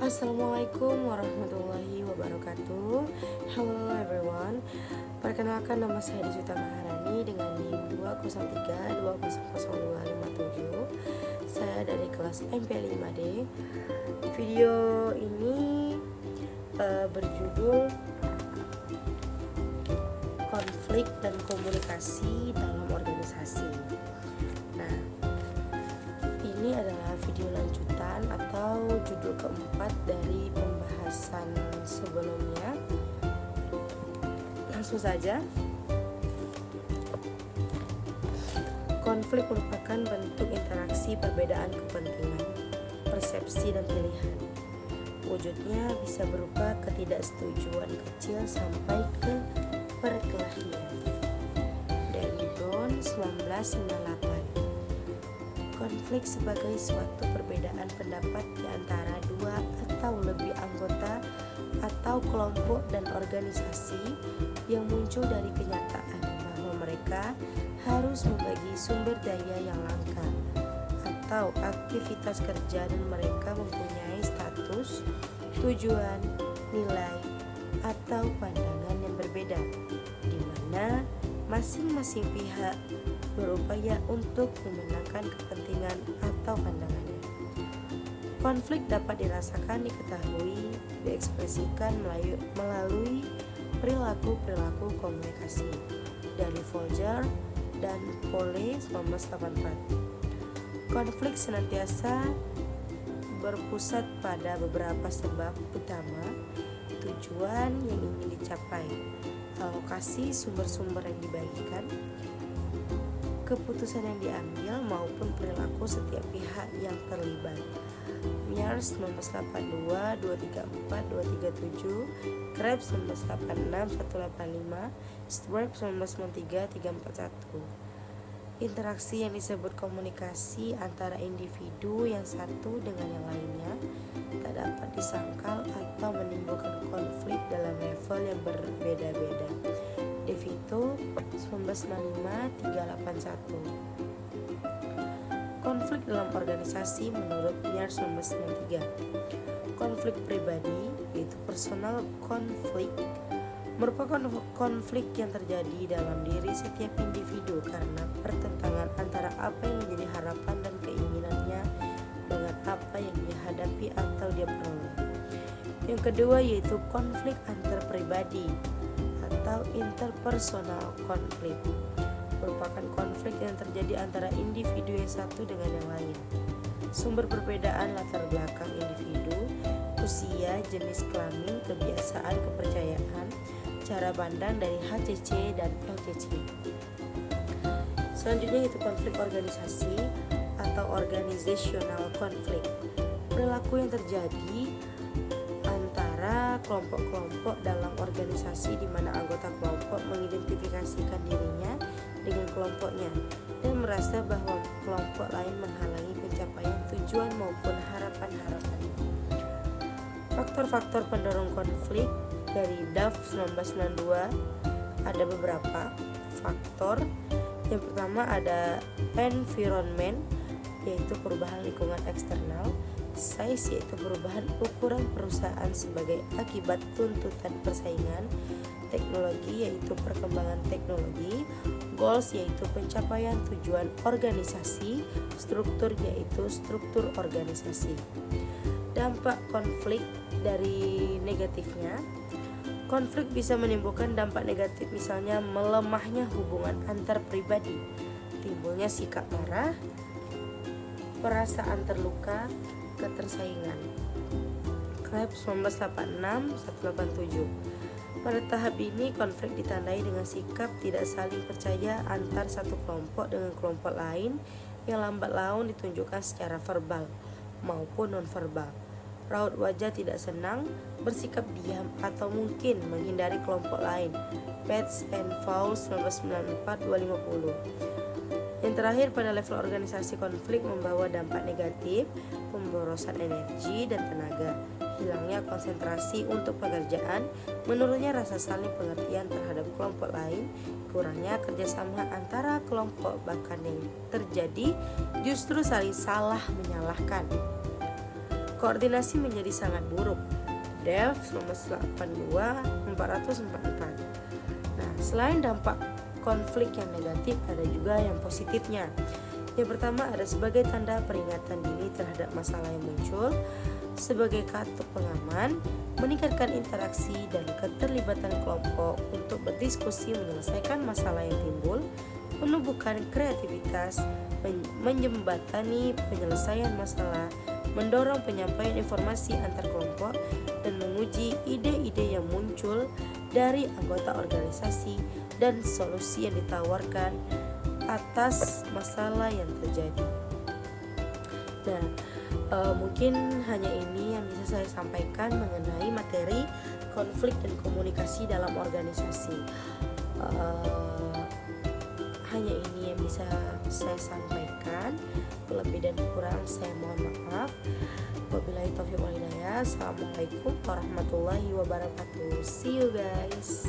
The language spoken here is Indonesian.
Assalamualaikum warahmatullahi wabarakatuh. Hello everyone. Perkenalkan, nama saya Deswita Maharani dengan NIM 203200257. Saya dari kelas MP5D. Video ini berjudul konflik dan komunikasi dalam organisasi. Nah, ini adalah video lanjutan atau judul keempat dari pembahasan sebelumnya. Langsung saja. Konflik merupakan bentuk interaksi perbedaan kepentingan, persepsi, dan pilihan. Wujudnya bisa berupa ketidaksetujuan kecil sampai ke perkelahian. Dari Brown 1998. Konflik sebagai suatu perbedaan pendapat di antara dua atau lebih anggota atau kelompok dan organisasi yang muncul dari kenyataan bahwa mereka harus membagi sumber daya yang langka atau aktivitas kerja, dan mereka mempunyai status, tujuan, nilai, atau pandangan yang berbeda, di mana masing-masing pihak berupaya untuk memenangkan kepentingan atau pandangannya. Konflik dapat dirasakan, diketahui, diekspresikan melalui perilaku-perilaku komunikasi. Dari Folger dan Pole 1984. Konflik senantiasa berpusat pada beberapa sebab utama: tujuan yang ingin dicapai, alokasi sumber-sumber yang dibagikan, keputusan yang diambil, maupun perilaku setiap pihak yang terlibat. Myers 1982, 234, 237, Krebs 1986, 185, Stewart 1993, 341. Interaksi yang disebut komunikasi antara individu yang satu dengan yang lainnya tak dapat disangkal atau menimbulkan konflik dalam level yang berbeda-beda. DeVito 1995, 381. Konflik dalam organisasi menurut Myers 1993. Konflik pribadi, yaitu personal konflik, merupakan konflik yang terjadi dalam diri setiap individu karena pertentangan antara apa yang menjadi harapan dan keinginannya dengan apa yang dia hadapi atau dia peroleh. Yang kedua yaitu konflik antar pribadi atau interpersonal konflik, merupakan konflik yang terjadi antara individu yang satu dengan yang lain. Sumber perbedaan latar belakang individu, usia, jenis kelamin, kebiasaan, kepercayaan, cara pandang dari HCC dan LCC. Selanjutnya itu konflik organisasi atau organizational conflict, perilaku yang terjadi antara kelompok-kelompok dalam organisasi di mana anggota kelompok mengidentifikasikan dirinya dengan kelompoknya dan merasa bahwa kelompok lain menghalangi pencapaian tujuan maupun harapan-harapan. Faktor-faktor pendorong konflik dari Duff 1992 ada beberapa faktor. Yang pertama ada environment, yaitu perubahan lingkungan eksternal. Size, yaitu perubahan ukuran perusahaan sebagai akibat tuntutan persaingan. Teknologi, yaitu perkembangan teknologi. Goals, yaitu pencapaian tujuan organisasi. Struktur, yaitu struktur organisasi. Dampak konflik dari negatifnya. Konflik bisa menimbulkan dampak negatif, misalnya melemahnya hubungan antar pribadi, timbulnya sikap marah, perasaan terluka, ketersaingan. Krebs 1986, 187. Pada tahap ini konflik ditandai dengan sikap tidak saling percaya antar satu kelompok dengan kelompok lain yang lambat laun ditunjukkan secara verbal maupun nonverbal. Raut wajah tidak senang, bersikap diam, atau mungkin menghindari kelompok lain. Pets and Fowles 1994, 250. Yang terakhir, pada level organisasi konflik membawa dampak negatif, pemborosan energi dan tenaga, hilangnya konsentrasi untuk pekerjaan, menurunnya rasa saling pengertian terhadap kelompok lain, kurangnya kerjasama antara kelompok, bahkan yang terjadi justru saling salah menyalahkan. koordinasi menjadi sangat buruk. Dev 1982-444. Nah, selain dampak konflik yang negatif, ada juga yang positifnya. Yang pertama, ada sebagai tanda peringatan dini terhadap masalah yang muncul, sebagai kartu pengaman, meningkatkan interaksi dan keterlibatan kelompok untuk berdiskusi menyelesaikan masalah yang timbul, menumbuhkan kreativitas, menjembatani penyelesaian masalah, mendorong penyampaian informasi antar kelompok, dan menguji ide-ide yang muncul dari anggota organisasi dan solusi yang ditawarkan atas masalah yang terjadi. Nah, mungkin hanya ini yang bisa saya sampaikan mengenai materi konflik dan komunikasi dalam organisasi. Hanya ini yang bisa saya sampaikan. Lebih dan kurang saya mohon maaf. Wabillahi taufiq wal hidayah. Assalamualaikum warahmatullahi wabarakatuh. See you guys.